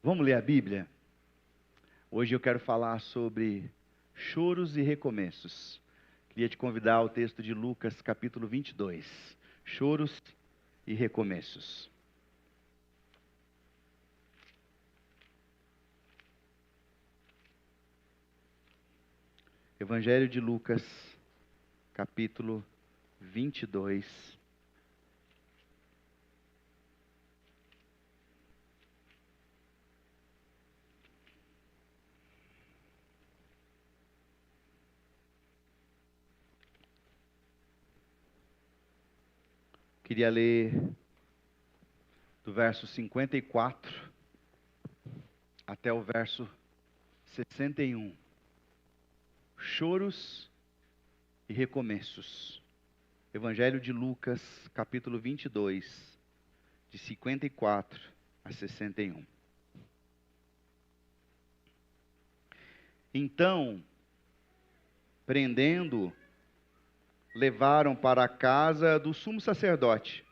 Vamos ler a Bíblia? Hoje eu quero falar sobre choros e recomeços. Queria te convidar ao texto de Lucas, capítulo 22. Choros e recomeços. Evangelho de Lucas, capítulo 22. Queria ler do verso 54 até o verso 61. Choros e recomeços. Evangelho de Lucas, capítulo 22, de 54 a 61. Então, prendendo, levaram para a casa do sumo sacerdote.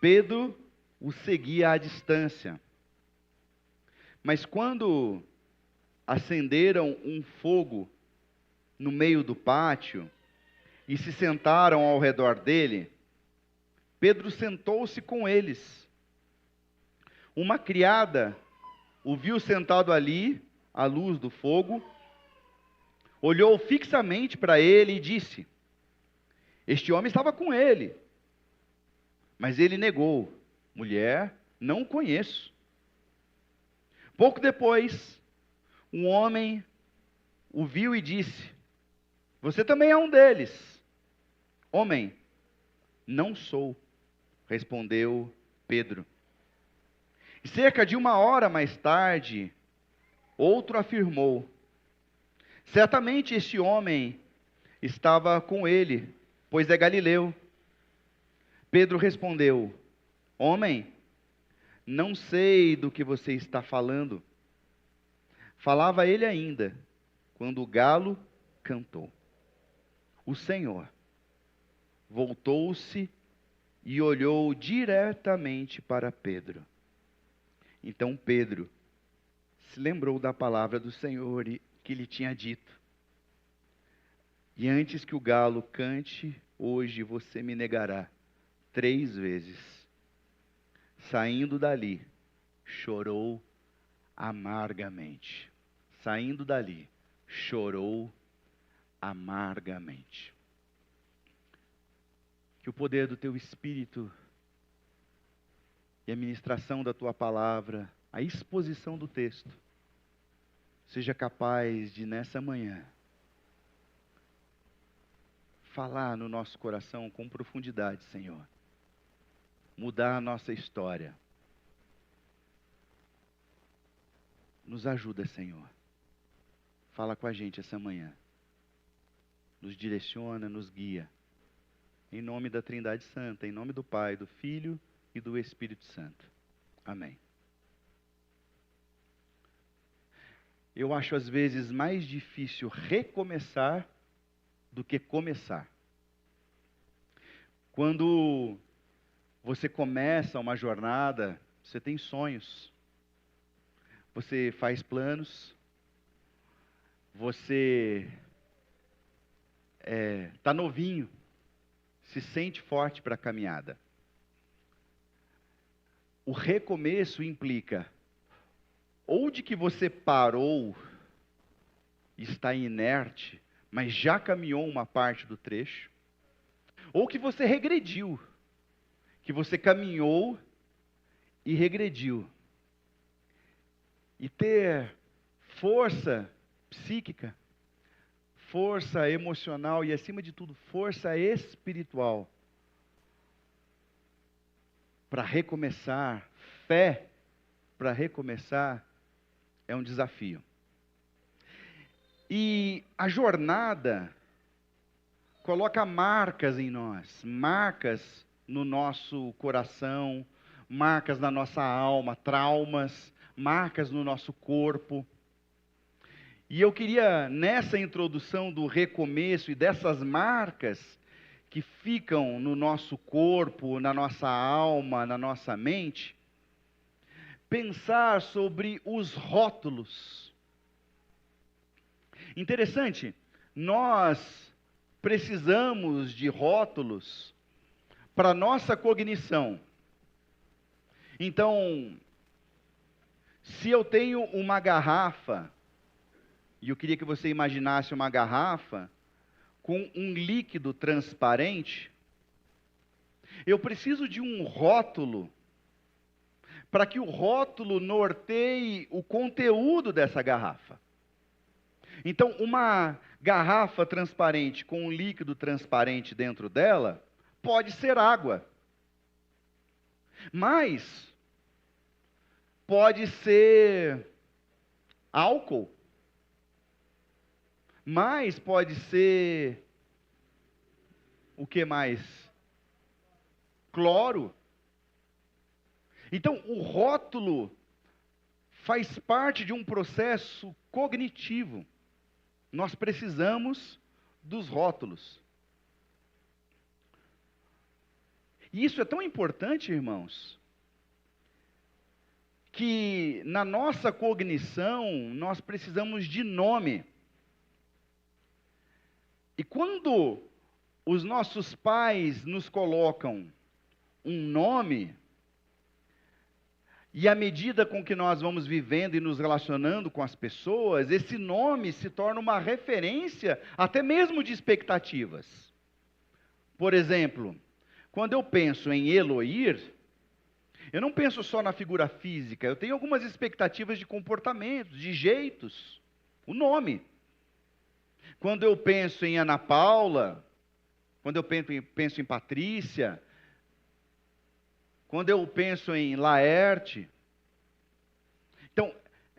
Pedro o seguia à distância. Mas quando acenderam um fogo no meio do pátio e se sentaram ao redor dele, Pedro sentou-se com eles. Uma criada o viu sentado ali, à luz do fogo, olhou fixamente para ele e disse: "Este homem estava com ele." Mas ele negou: "Mulher, não o conheço." Pouco depois, um homem o viu e disse: "Você também é um deles." "Homem, não sou," respondeu Pedro. E cerca de 1 hora mais tarde, outro afirmou: "Certamente este homem estava com ele, pois é galileu." Pedro respondeu: "Homem, não sei do que você está falando." Falava ele ainda, quando o galo cantou. O Senhor voltou-se e olhou diretamente para Pedro. Então Pedro se lembrou da palavra do Senhor que lhe tinha dito: "E antes que o galo cante, hoje você me negará 3 vezes." Saindo dali, chorou amargamente. Saindo dali, chorou amargamente. Que o poder do teu Espírito e a ministração da tua palavra, a exposição do texto, seja capaz de, nessa manhã, falar no nosso coração com profundidade, Senhor. Mudar a nossa história. Nos ajuda, Senhor. Fala com a gente essa manhã. Nos direciona, nos guia. Em nome da Trindade Santa, em nome do Pai, do Filho e do Espírito Santo. Amém. Eu acho às vezes mais difícil recomeçar do que começar. Quando você começa uma jornada, você tem sonhos, você faz planos, você está novinho, se sente forte para a caminhada. O recomeço implica ou de que você parou, está inerte, mas já caminhou uma parte do trecho, ou que você regrediu, que você caminhou e regrediu. E ter força psíquica, força emocional e, acima de tudo, força espiritual para recomeçar, fé para recomeçar, é um desafio. E a jornada coloca marcas em nós, marcas no nosso coração, marcas na nossa alma, traumas, marcas no nosso corpo. E eu queria, nessa introdução do recomeço e dessas marcas que ficam no nosso corpo, na nossa alma, na nossa mente, pensar sobre os rótulos. Interessante, nós precisamos de rótulos para nossa cognição. Então, se eu tenho uma garrafa, e eu queria que você imaginasse uma garrafa com um líquido transparente, eu preciso de um rótulo para que o rótulo norteie o conteúdo dessa garrafa. Então, uma garrafa transparente com um líquido transparente dentro dela pode ser água, mas pode ser álcool, mas pode ser o que mais? Cloro. Então, o rótulo faz parte de um processo cognitivo. Nós precisamos dos rótulos. E isso é tão importante, irmãos, que na nossa cognição nós precisamos de nome. E quando os nossos pais nos colocam um nome, e à medida com que nós vamos vivendo e nos relacionando com as pessoas, esse nome se torna uma referência até mesmo de expectativas. Por exemplo, quando eu penso em Eloir, eu não penso só na figura física, eu tenho algumas expectativas de comportamentos, de jeitos, o nome. Quando eu penso em Ana Paula, quando eu penso em Patrícia, quando eu penso em Laerte, então,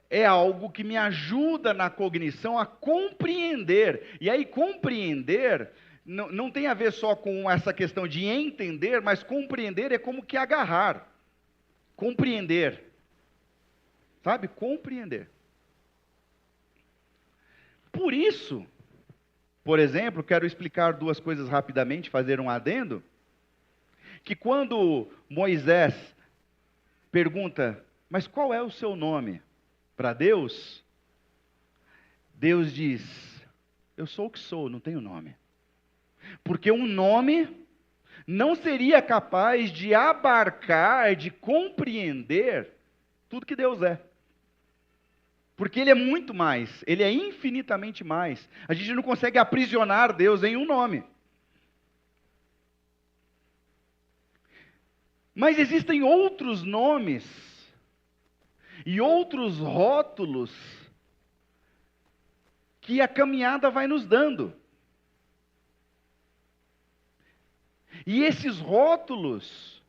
é algo que me ajuda na cognição a compreender. E aí, compreender não tem a ver só com essa questão de entender, mas compreender é como que agarrar. Compreender. Sabe? Compreender. Por isso, por exemplo, quero explicar duas coisas rapidamente, fazer um adendo, que quando Moisés pergunta, mas qual é o seu nome? Para Deus, Deus diz, eu sou o que sou, não tenho nome. Porque um nome não seria capaz de abarcar, de compreender tudo que Deus é. Porque Ele é muito mais, Ele é infinitamente mais. A gente não consegue aprisionar Deus em um nome. Mas existem outros nomes e outros rótulos que a caminhada vai nos dando. E esses rótulos,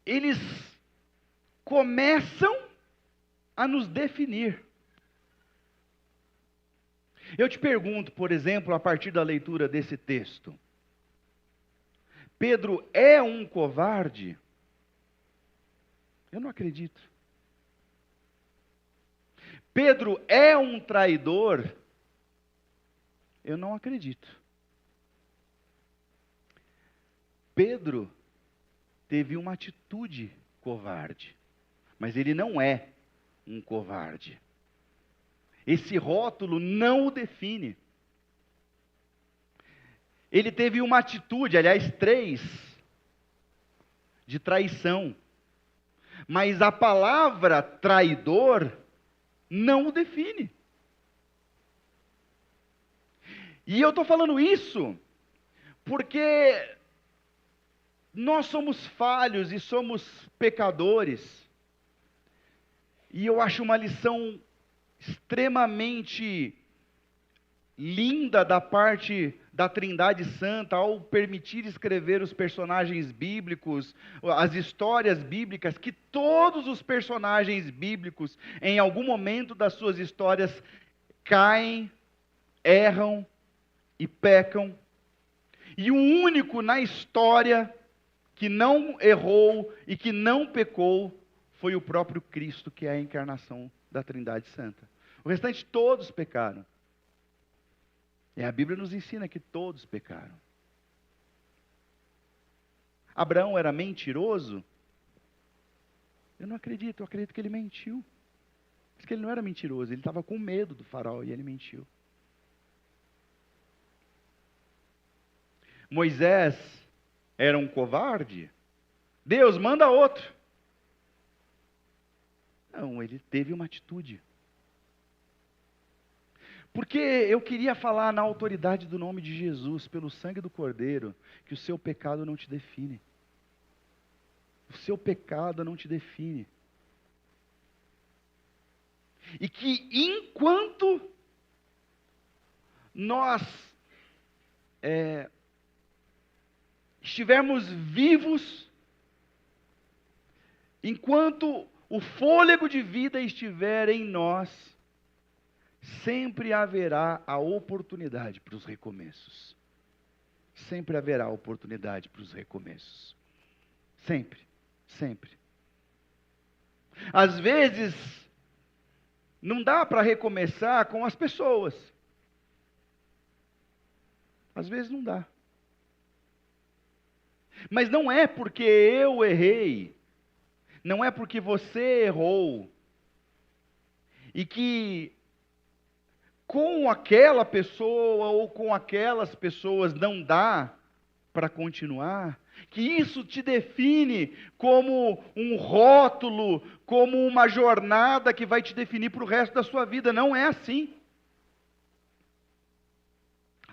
eles começam a nos definir. Eu te pergunto, por exemplo, a partir da leitura desse texto, Pedro é um covarde? Eu não acredito. Pedro é um traidor? Eu não acredito. Pedro teve uma atitude covarde, mas ele não é um covarde. Esse rótulo não o define. Ele teve uma atitude, aliás, 3, de traição. Mas a palavra traidor não o define. E eu estou falando isso porque nós somos falhos e somos pecadores. E eu acho uma lição extremamente linda da parte da Trindade Santa ao permitir escrever os personagens bíblicos, as histórias bíblicas, que todos os personagens bíblicos, em algum momento das suas histórias, caem, erram e pecam. E o único na história que não errou e que não pecou foi o próprio Cristo, que é a encarnação da Trindade Santa. O restante todos pecaram. E a Bíblia nos ensina que todos pecaram. Abraão era mentiroso? Eu acredito que ele mentiu. Diz que ele não era mentiroso, ele estava com medo do faraó e ele mentiu. Moisés era um covarde? Deus, manda outro. Não, ele teve uma atitude. Porque eu queria falar na autoridade do nome de Jesus, pelo sangue do Cordeiro, que o seu pecado não te define. O seu pecado não te define. E que enquanto nós estivermos vivos, enquanto o fôlego de vida estiver em nós, sempre haverá a oportunidade para os recomeços. Sempre haverá oportunidade para os recomeços. Sempre, sempre. Às vezes, não dá para recomeçar com as pessoas. Às vezes não dá. Mas não é porque eu errei, não é porque você errou, e que com aquela pessoa ou com aquelas pessoas não dá para continuar, que isso te define como um rótulo, como uma jornada que vai te definir para o resto da sua vida. Não é assim.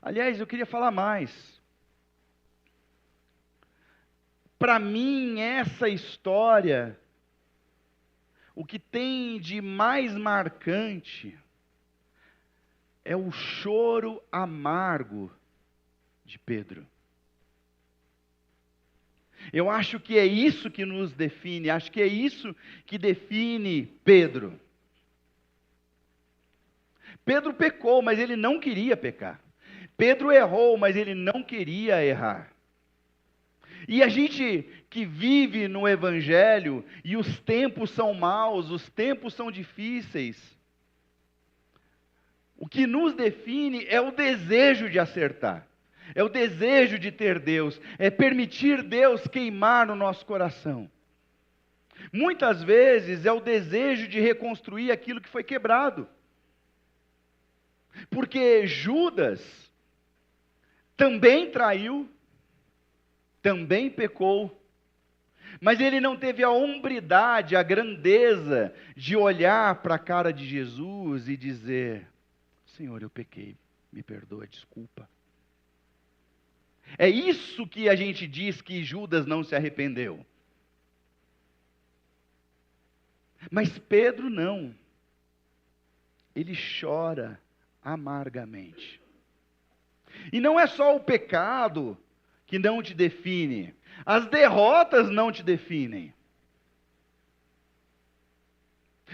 Aliás, eu queria falar mais. Para mim, essa história, o que tem de mais marcante é o choro amargo de Pedro. Eu acho que é isso que nos define, acho que é isso que define Pedro. Pedro pecou, mas ele não queria pecar. Pedro errou, mas ele não queria errar. E a gente que vive no Evangelho, e os tempos são maus, os tempos são difíceis, o que nos define é o desejo de acertar, é o desejo de ter Deus, é permitir Deus queimar no nosso coração. Muitas vezes é o desejo de reconstruir aquilo que foi quebrado. Porque Judas também traiu, também pecou, mas ele não teve a hombridade, a grandeza de olhar para a cara de Jesus e dizer: Senhor, eu pequei, me perdoa, desculpa. É isso que a gente diz que Judas não se arrependeu. Mas Pedro não. Ele chora amargamente. E não é só o pecado que não te define. As derrotas não te definem.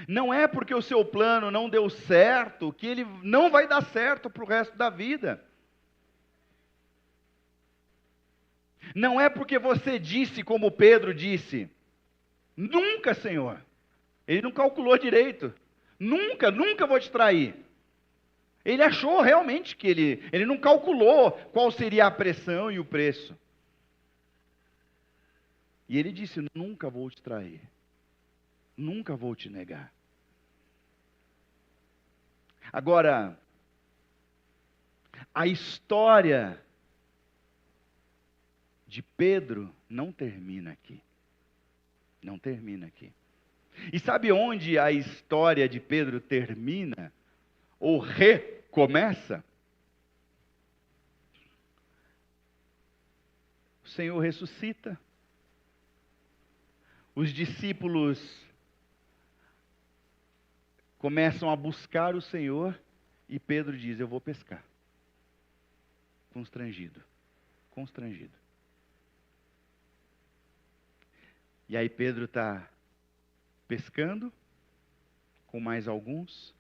Não é porque o seu plano não deu certo que ele não vai dar certo para o resto da vida. Não é porque você disse, como Pedro disse, nunca, Senhor. Ele não calculou direito. Nunca, nunca vou te trair. Ele achou realmente que ele não calculou qual seria a pressão e o preço. E ele disse: nunca vou te trair. Nunca vou te negar. Agora, a história de Pedro não termina aqui. Não termina aqui. E sabe onde a história de Pedro termina? Ou recomeça? O Senhor ressuscita. Os discípulos começam a buscar o Senhor e Pedro diz: eu vou pescar. Constrangido. Constrangido. E aí Pedro está pescando com mais alguns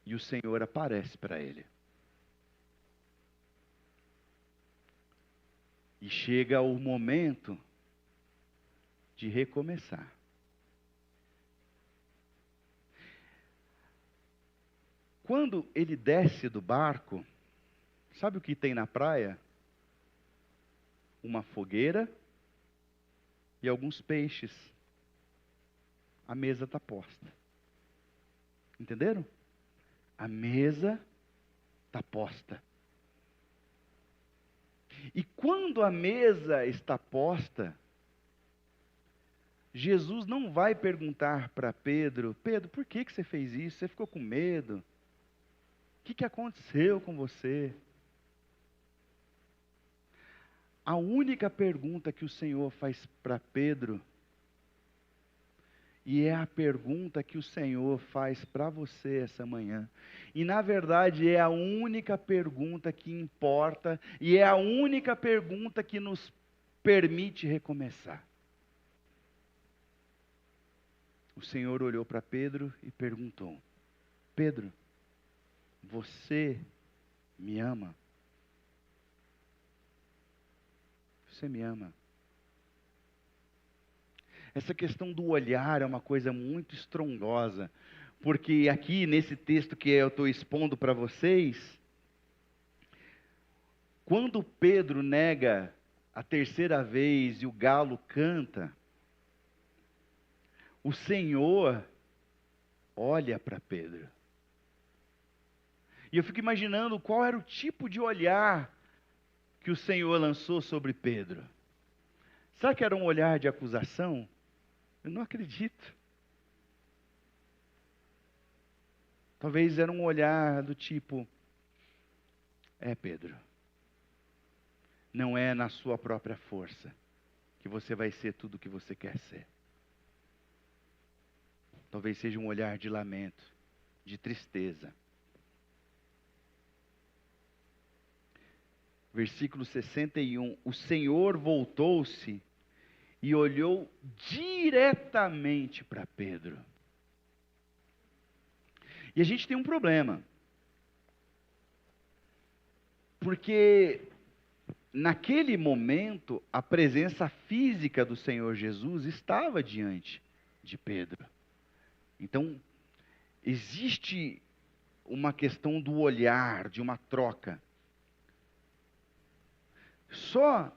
e o Senhor aparece para ele. E chega o momento de recomeçar. Quando ele desce do barco, sabe o que tem na praia? Uma fogueira e alguns peixes. a mesa está posta. Entenderam? A mesa está posta. E quando a mesa está posta, Jesus não vai perguntar para Pedro: Pedro, por que você fez isso? Você ficou com medo? O que aconteceu com você? A única pergunta que o Senhor faz para Pedro, e é a pergunta que o Senhor faz para você essa manhã, e na verdade é a única pergunta que importa, e é a única pergunta que nos permite recomeçar. O Senhor olhou para Pedro e perguntou: Pedro, você me ama? Você me ama? Essa questão do olhar é uma coisa muito estrondosa, porque aqui nesse texto que eu estou expondo para vocês, quando Pedro nega a terceira vez e o galo canta, o Senhor olha para Pedro. E eu fico imaginando qual era o tipo de olhar que o Senhor lançou sobre Pedro. Será que era um olhar de acusação? Eu não acredito. Talvez era um olhar do tipo: Pedro, não é na sua própria força que você vai ser tudo o que você quer ser. Talvez seja um olhar de lamento, de tristeza. Versículo 61, o Senhor voltou-se e olhou diretamente para Pedro. E a gente tem um problema. Porque naquele momento, a presença física do Senhor Jesus estava diante de Pedro. Então, existe uma questão do olhar, de uma troca. Só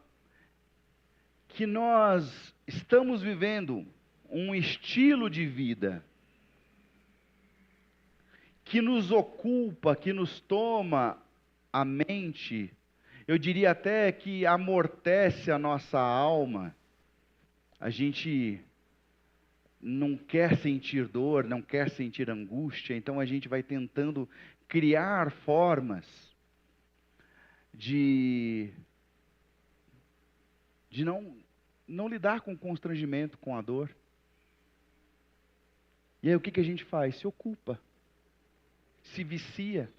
que nós estamos vivendo um estilo de vida que nos ocupa, que nos toma a mente, eu diria até que amortece a nossa alma. A gente não quer sentir dor, não quer sentir angústia, então a gente vai tentando criar formas de não lidar com o constrangimento, com a dor. E aí o que a gente faz? Se ocupa, se vicia.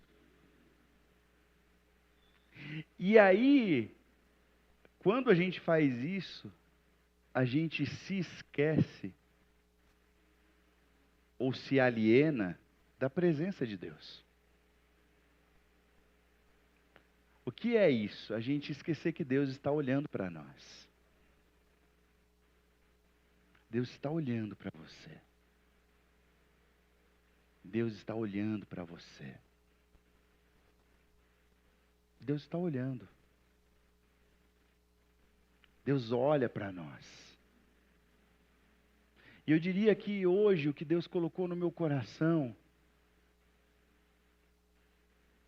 E aí, quando a gente faz isso, a gente se esquece ou se aliena da presença de Deus. O que é isso? A gente esquecer que Deus está olhando para nós. Deus está olhando para você. Deus está olhando para você. Deus está olhando. Deus olha para nós. E eu diria que hoje o que Deus colocou no meu coração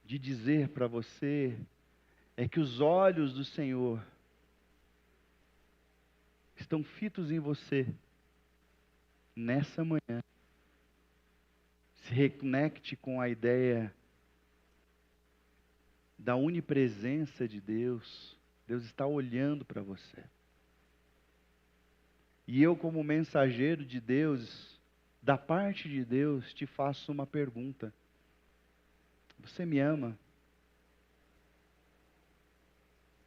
de dizer para você é que os olhos do Senhor estão fitos em você nessa manhã. Se reconecte com a ideia da onipresença de Deus. Deus está olhando para você. E eu, como mensageiro de Deus, da parte de Deus, te faço uma pergunta. Você me ama?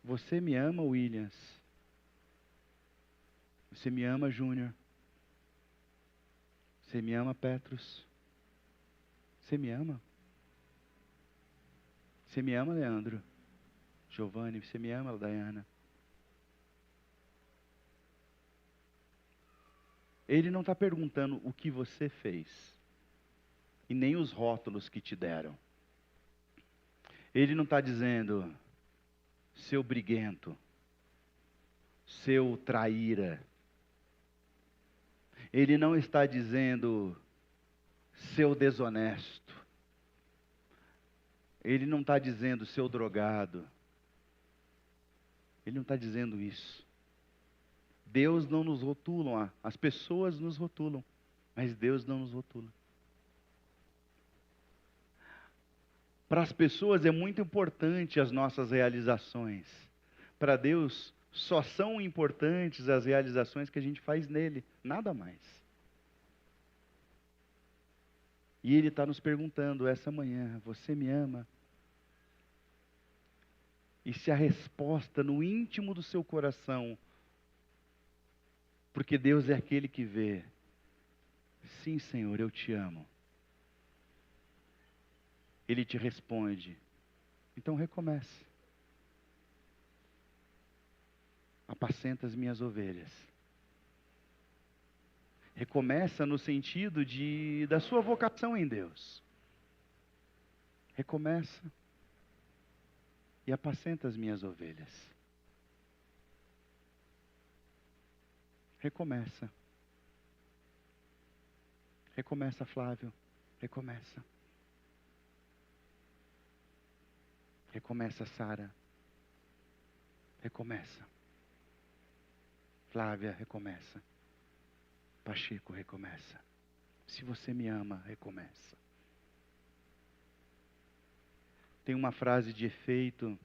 Você me ama, Williams? Você me ama, Júnior? Você me ama, Petrus? Você me ama? Você me ama, Leandro? Giovanni, você me ama, Dayana? Ele não está perguntando o que você fez, e nem os rótulos que te deram. Ele não está dizendo, seu briguento, seu traíra. Ele não está dizendo, seu desonesto. Ele não está dizendo, seu drogado. Ele não está dizendo isso. Deus não nos rotula, as pessoas nos rotulam, mas Deus não nos rotula. Para as pessoas é muito importante as nossas realizações. Para Deus, só são importantes as realizações que a gente faz nele, nada mais. E Ele está nos perguntando essa manhã, você me ama? E se a resposta no íntimo do seu coração, porque Deus é aquele que vê, sim, Senhor, eu te amo. Ele te responde, então recomece. Apacenta as minhas ovelhas. Recomeça no sentido da sua vocação em Deus. Recomeça e apacenta as minhas ovelhas. Recomeça. Recomeça, Flávio. Recomeça. Recomeça, Sara. Recomeça. Flávia, recomeça. Pacheco, recomeça. Se você me ama, recomeça. Tem uma frase de efeito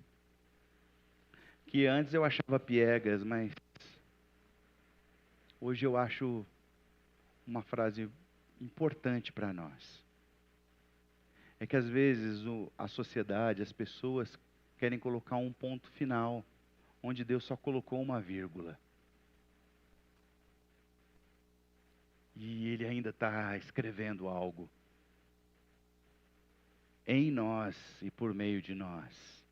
que antes eu achava piegas, mas hoje eu acho uma frase importante para nós. É que às vezes a sociedade, as pessoas querem colocar um ponto final, onde Deus só colocou uma vírgula. E Ele ainda está escrevendo algo em nós e por meio de nós.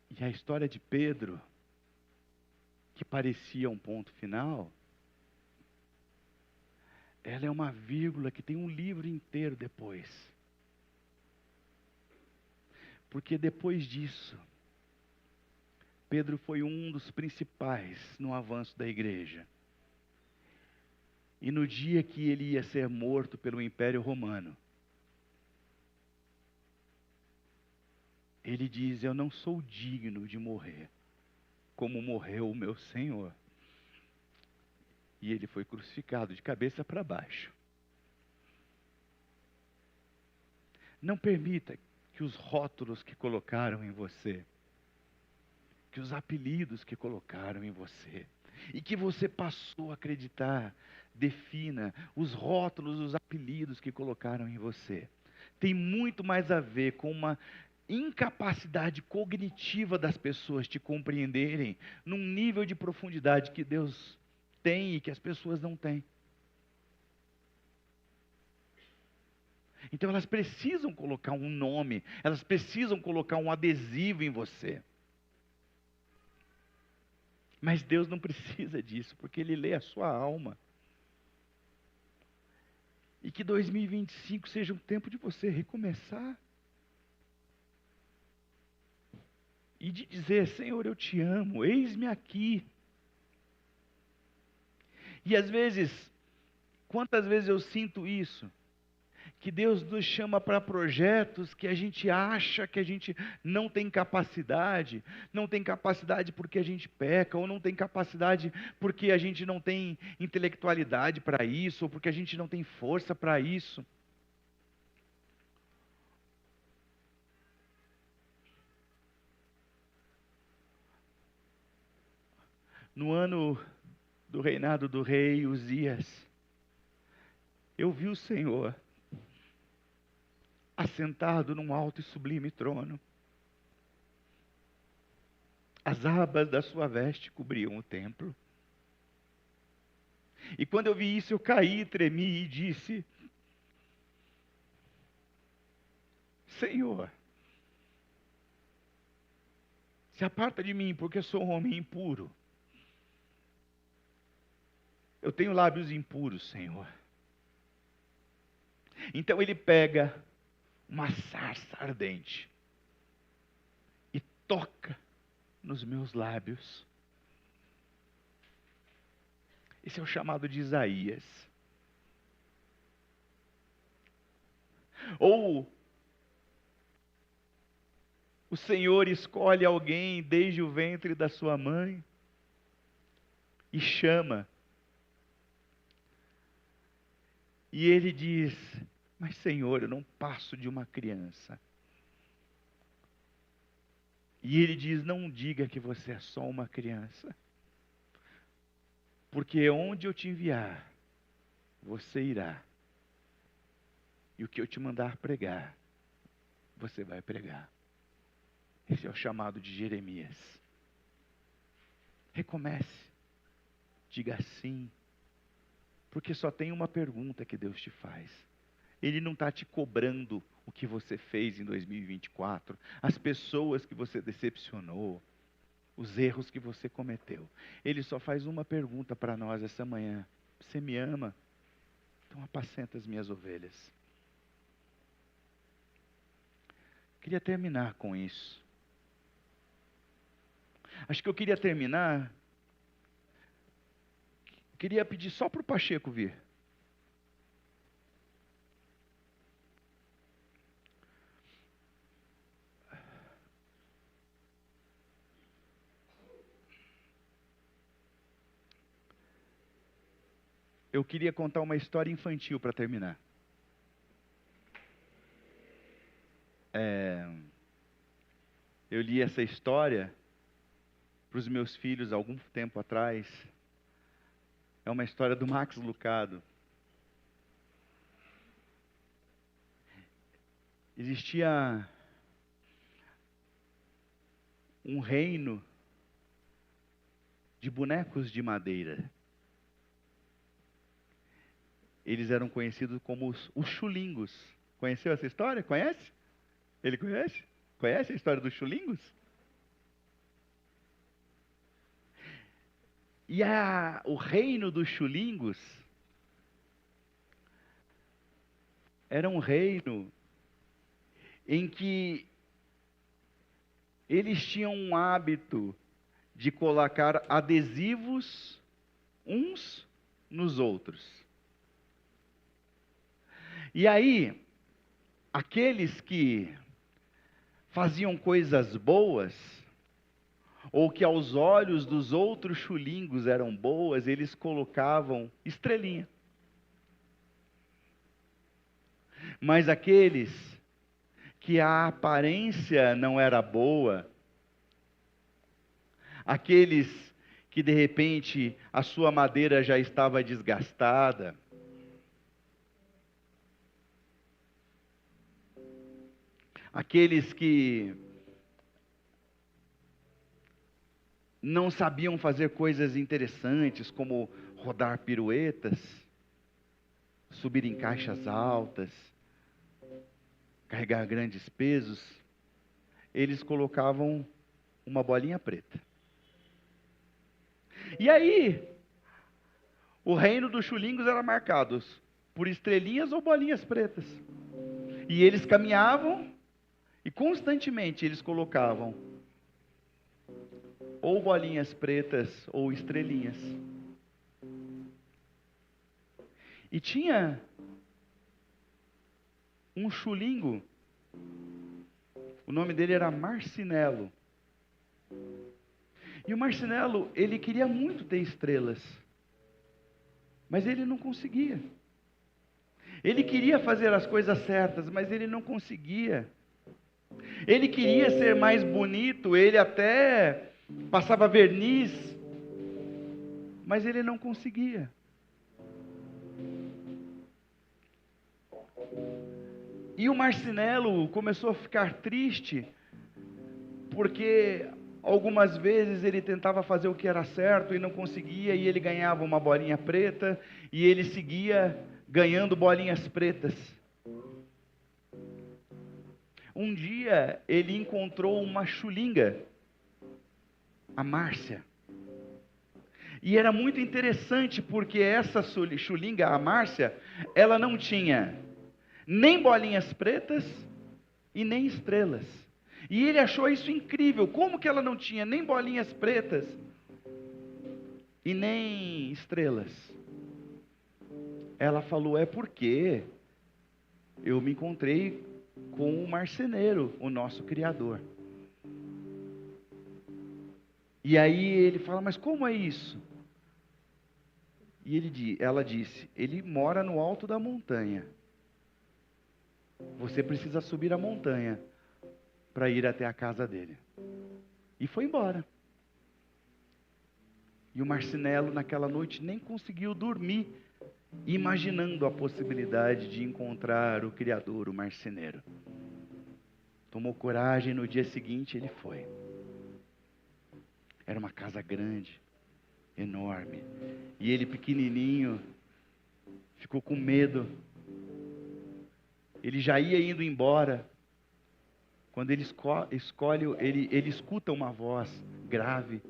E a história de Pedro, que parecia um ponto final, ela é uma vírgula que tem um livro inteiro depois. Porque depois disso, Pedro foi um dos principais no avanço da igreja. E no dia que ele ia ser morto pelo Império Romano, ele diz, eu não sou digno de morrer, como morreu o meu Senhor. E ele foi crucificado de cabeça para baixo. Não permita que os rótulos que colocaram em você, que os apelidos que colocaram em você, e que você passou a acreditar, defina os rótulos, os apelidos que colocaram em você. Tem muito mais a ver com uma incapacidade cognitiva das pessoas te compreenderem num nível de profundidade que Deus tem e que as pessoas não têm. Então elas precisam colocar um nome, elas precisam colocar um adesivo em você. Mas Deus não precisa disso, porque Ele lê a sua alma. E que 2025 seja um tempo de você recomeçar. E de dizer, Senhor, eu te amo, eis-me aqui. E às vezes, quantas vezes eu sinto isso? Que Deus nos chama para projetos que a gente acha que a gente não tem capacidade porque a gente peca, ou não tem capacidade porque a gente não tem intelectualidade para isso, ou porque a gente não tem força para isso. No ano do reinado do rei Uzias, eu vi o Senhor assentado num alto e sublime trono. As abas da sua veste cobriam o templo. E quando eu vi isso, eu caí, tremi e disse, Senhor, se aparta de mim, porque eu sou um homem impuro. Eu tenho lábios impuros, Senhor. Então ele pega uma sarça ardente e toca nos meus lábios. Esse é o chamado de Isaías. Ou o Senhor escolhe alguém desde o ventre da sua mãe e chama. E ele diz: mas Senhor, eu não passo de uma criança. E ele diz: não diga que você é só uma criança. Porque onde eu te enviar, você irá. E o que eu te mandar pregar, você vai pregar. Esse é o chamado de Jeremias. Recomece. Diga sim. Porque só tem uma pergunta que Deus te faz. Ele não está te cobrando o que você fez em 2024, as pessoas que você decepcionou, os erros que você cometeu. Ele só faz uma pergunta para nós essa manhã: você me ama? Então apacenta as minhas ovelhas. Queria terminar com isso. Acho que eu queria terminar. Queria pedir só para o Pacheco vir. Eu queria contar uma história infantil para terminar. Eu li essa história para os meus filhos há algum tempo atrás. É uma história do Max Lucado. Existia um reino de bonecos de madeira. Eles eram conhecidos como os chulingos. Conheceu essa história? Conhece? Ele conhece? Conhece a história dos chulingos? E o reino dos chulingos era um reino em que eles tinham um hábito de colocar adesivos uns nos outros. E aí, aqueles que faziam coisas boas, ou que aos olhos dos outros chulingos eram boas, eles colocavam estrelinha. Mas aqueles que a aparência não era boa, aqueles que de repente a sua madeira já estava desgastada, aqueles que não sabiam fazer coisas interessantes, como rodar piruetas, subir em caixas altas, carregar grandes pesos, eles colocavam uma bolinha preta. E aí, o reino dos chulingos era marcado por estrelinhas ou bolinhas pretas. E eles caminhavam e constantemente eles colocavam ou bolinhas pretas ou estrelinhas. E tinha um chulingo, o nome dele era Marcinelo. E o Marcinelo, ele queria muito ter estrelas, mas ele não conseguia. Ele queria fazer as coisas certas, mas ele não conseguia. Ele queria ser mais bonito, ele até passava verniz, mas ele não conseguia. E o Marcinelo começou a ficar triste, porque algumas vezes ele tentava fazer o que era certo e não conseguia, e ele ganhava uma bolinha preta, e ele seguia ganhando bolinhas pretas. Um dia ele encontrou uma chulinga, a Márcia. E era muito interessante, porque essa chulinga, a Márcia, ela não tinha nem bolinhas pretas e nem estrelas. E ele achou isso incrível. Como que ela não tinha nem bolinhas pretas e nem estrelas. Ela falou, é porque eu me encontrei com o marceneiro, o nosso Criador. E aí ele fala, mas como é isso? E ela disse, ele mora no alto da montanha. Você precisa subir a montanha para ir até a casa dele. E foi embora. E o Marcinelo naquela noite nem conseguiu dormir, imaginando a possibilidade de encontrar o Criador, o marceneiro. Tomou coragem, no dia seguinte ele foi. Era uma casa grande, enorme. E ele pequenininho, ficou com medo. Ele já ia indo embora. Quando ele ele escuta uma voz grave,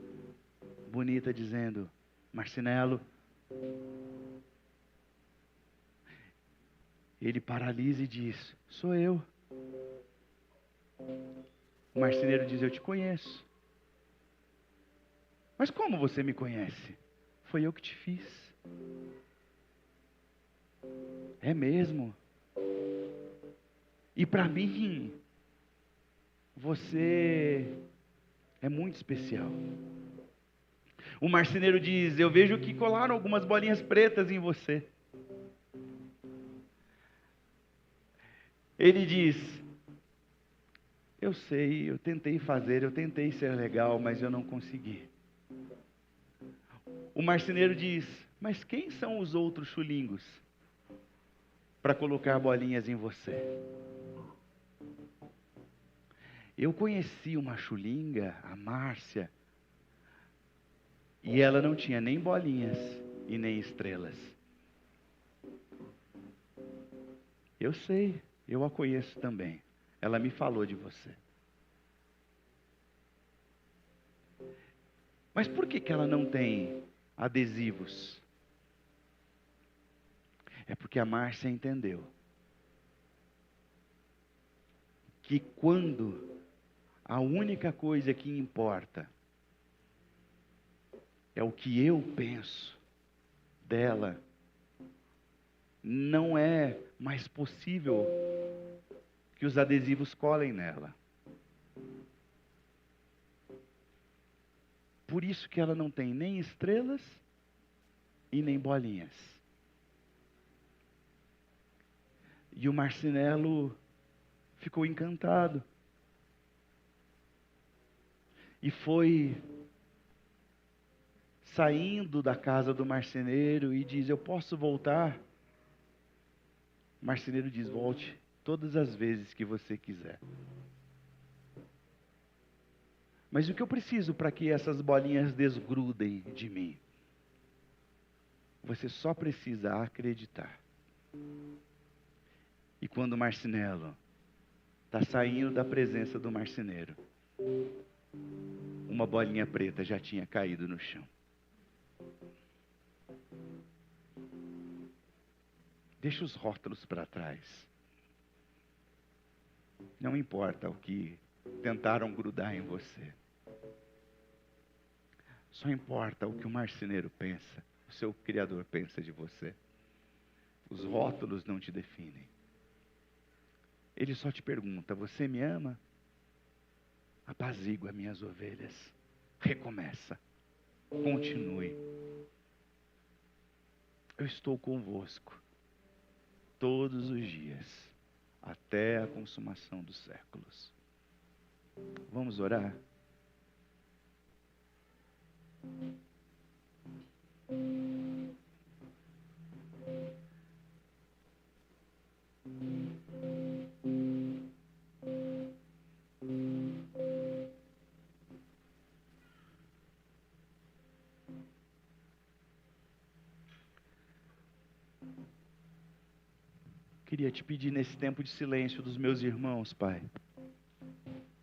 bonita, dizendo, Marcinelo. Ele paralisa e diz, sou eu. O marceneiro diz, eu te conheço. Mas como você me conhece? Foi eu que te fiz. É mesmo? E para mim, você é muito especial. O marceneiro diz, eu vejo que colaram algumas bolinhas pretas em você. Ele diz, eu sei, eu tentei fazer, eu tentei ser legal, mas eu não consegui. O marceneiro diz, mas quem são os outros chulingos para colocar bolinhas em você? Eu conheci uma chulinga, a Márcia, e ela não tinha nem bolinhas e nem estrelas. Eu sei, eu a conheço também. Ela me falou de você. Mas por que ela não tem adesivos? É porque a Márcia entendeu que quando a única coisa que importa é o que eu penso dela, não é mais possível que os adesivos colem nela. Por isso que ela não tem nem estrelas e nem bolinhas. E o Marcinelo ficou encantado. E foi saindo da casa do marceneiro e diz, eu posso voltar? O marceneiro diz, volte todas as vezes que você quiser. Mas o que eu preciso para que essas bolinhas desgrudem de mim? Você só precisa acreditar. E quando o Marcinelo está saindo da presença do marceneiro, uma bolinha preta já tinha caído no chão. Deixa os rótulos para trás. Não importa o que tentaram grudar em você. Só importa o que o marceneiro pensa, o seu Criador pensa de você. Os rótulos não te definem. Ele só te pergunta, você me ama? Apazigua minhas ovelhas. Recomeça. Continue. Eu estou convosco todos os dias, até a consumação dos séculos. Vamos orar? Queria te pedir nesse tempo de silêncio dos meus irmãos, Pai,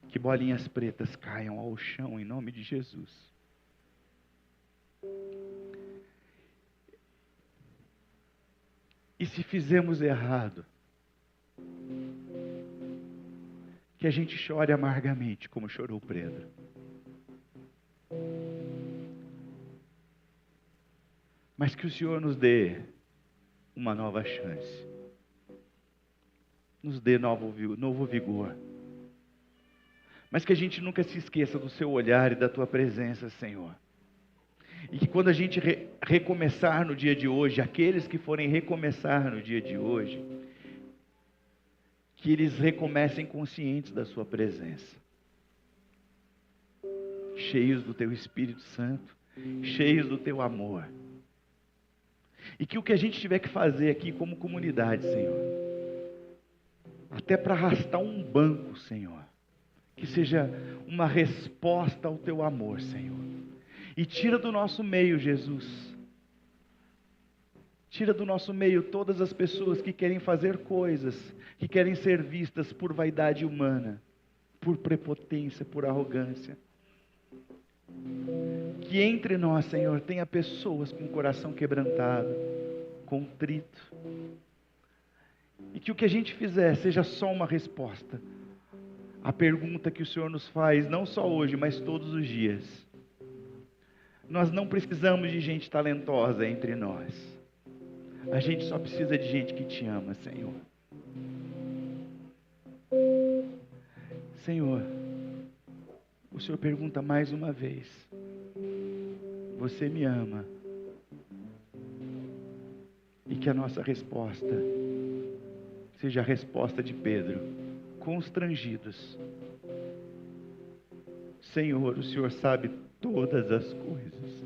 que bolinhas pretas caiam ao chão em nome de Jesus. E se fizemos errado, que a gente chore amargamente, como chorou Pedro. mas que o Senhor nos dê uma nova chance, nos dê novo vigor, mas que a gente nunca se esqueça do seu olhar e da tua presença, Senhor. E que quando a gente recomeçar no dia de hoje, aqueles que forem recomeçar no dia de hoje, que eles recomecem conscientes da sua presença, cheios do teu Espírito Santo, cheios do teu amor. E que o que a gente tiver que fazer aqui como comunidade, Senhor, até para arrastar um banco, Senhor, que seja uma resposta ao teu amor, Senhor. E tira do nosso meio, Jesus, tira do nosso meio todas as pessoas que querem fazer coisas, que querem ser vistas por vaidade humana, por prepotência, por arrogância. Que entre nós, Senhor, tenha pessoas com o coração quebrantado, contrito. E que o que a gente fizer seja só uma resposta à pergunta que o Senhor nos faz, não só hoje, mas todos os dias. Nós não precisamos de gente talentosa entre nós. A gente só precisa de gente que te ama, Senhor. Senhor, o Senhor pergunta mais uma vez: você me ama? E que a nossa resposta seja a resposta de Pedro, constrangidos: Senhor, o Senhor sabe todas as coisas.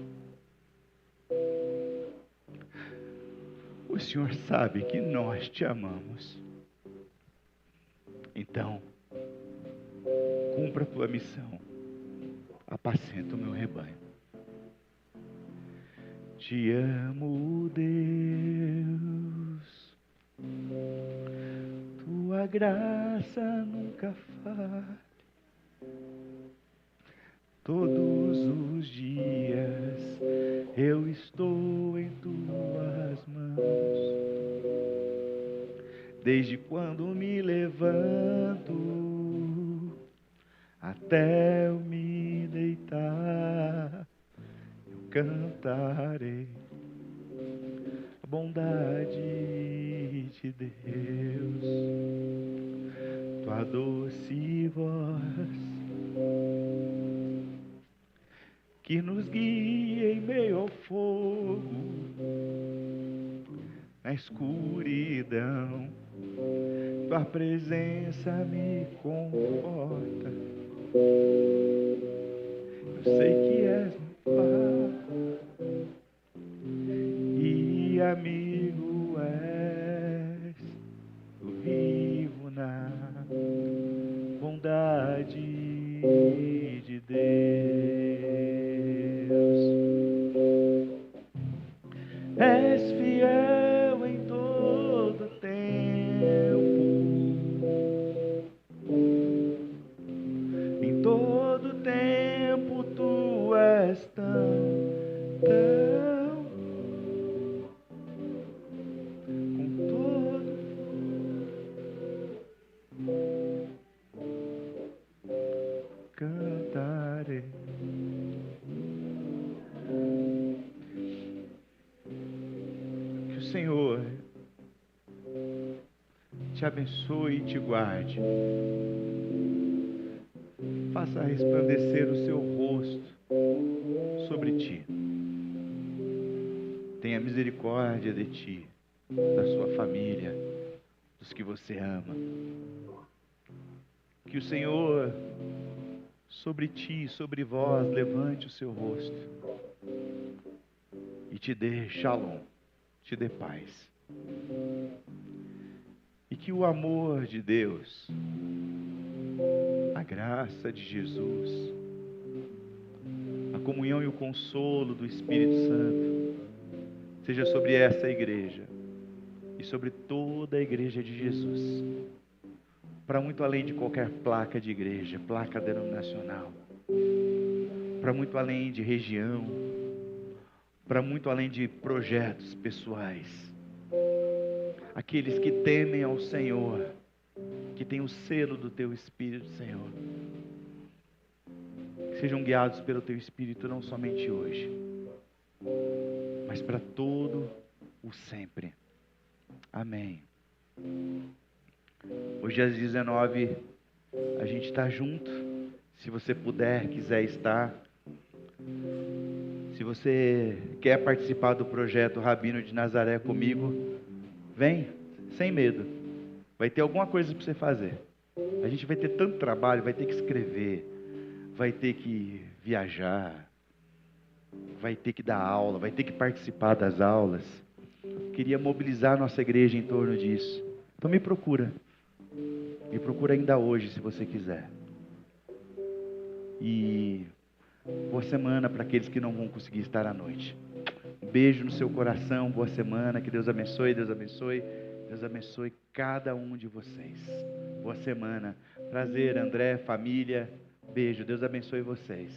O Senhor sabe que nós te amamos. Então, cumpra a tua missão. Apacenta o meu rebanho. Te amo, Deus. Tua graça nunca falha. Todos os dias eu estou em tuas mãos. Desde quando me levanto até eu me deitar, eu cantarei a bondade de Deus. Tua doce voz que nos guia em meio ao fogo, na escuridão, tua presença me conforta. Eu sei que és meu Pai e amigo és. Eu vivo na bondade de Deus. És fiel em todo tempo, em todo tempo tu és tão com todo cantarei. Que o Senhor te abençoe e te guarde. Faça resplandecer o seu rosto sobre ti. Tenha misericórdia de ti, da sua família, dos que você ama. Que o Senhor sobre ti, sobre vós, levante o seu rosto e te dê shalom, te dê paz. E que o amor de Deus, a graça de Jesus, a comunhão e o consolo do Espírito Santo seja sobre essa igreja e sobre toda a igreja de Jesus, para muito além de qualquer placa de igreja, placa denominacional, para muito além de região, para muito além de projetos pessoais. Aqueles que temem ao Senhor, que têm o selo do teu Espírito, Senhor, sejam guiados pelo teu Espírito não somente hoje, mas mas para todo o sempre. Amém. Hoje às 19, a gente está junto. Se você puder, quiser estar. Se você quer participar do projeto Rabino de Nazaré comigo, vem, sem medo. Vai ter alguma coisa para você fazer. A gente vai ter tanto trabalho, vai ter que escrever, vai ter que viajar, vai ter que dar aula, vai ter que participar das aulas. Queria mobilizar a nossa igreja em torno disso. Então me procura. Me procura ainda hoje, se você quiser. E boa semana para aqueles que não vão conseguir estar à noite. Um beijo no seu coração, boa semana, que Deus abençoe, Deus abençoe, Deus abençoe cada um de vocês. Boa semana. Prazer, André, família. Beijo, Deus abençoe vocês.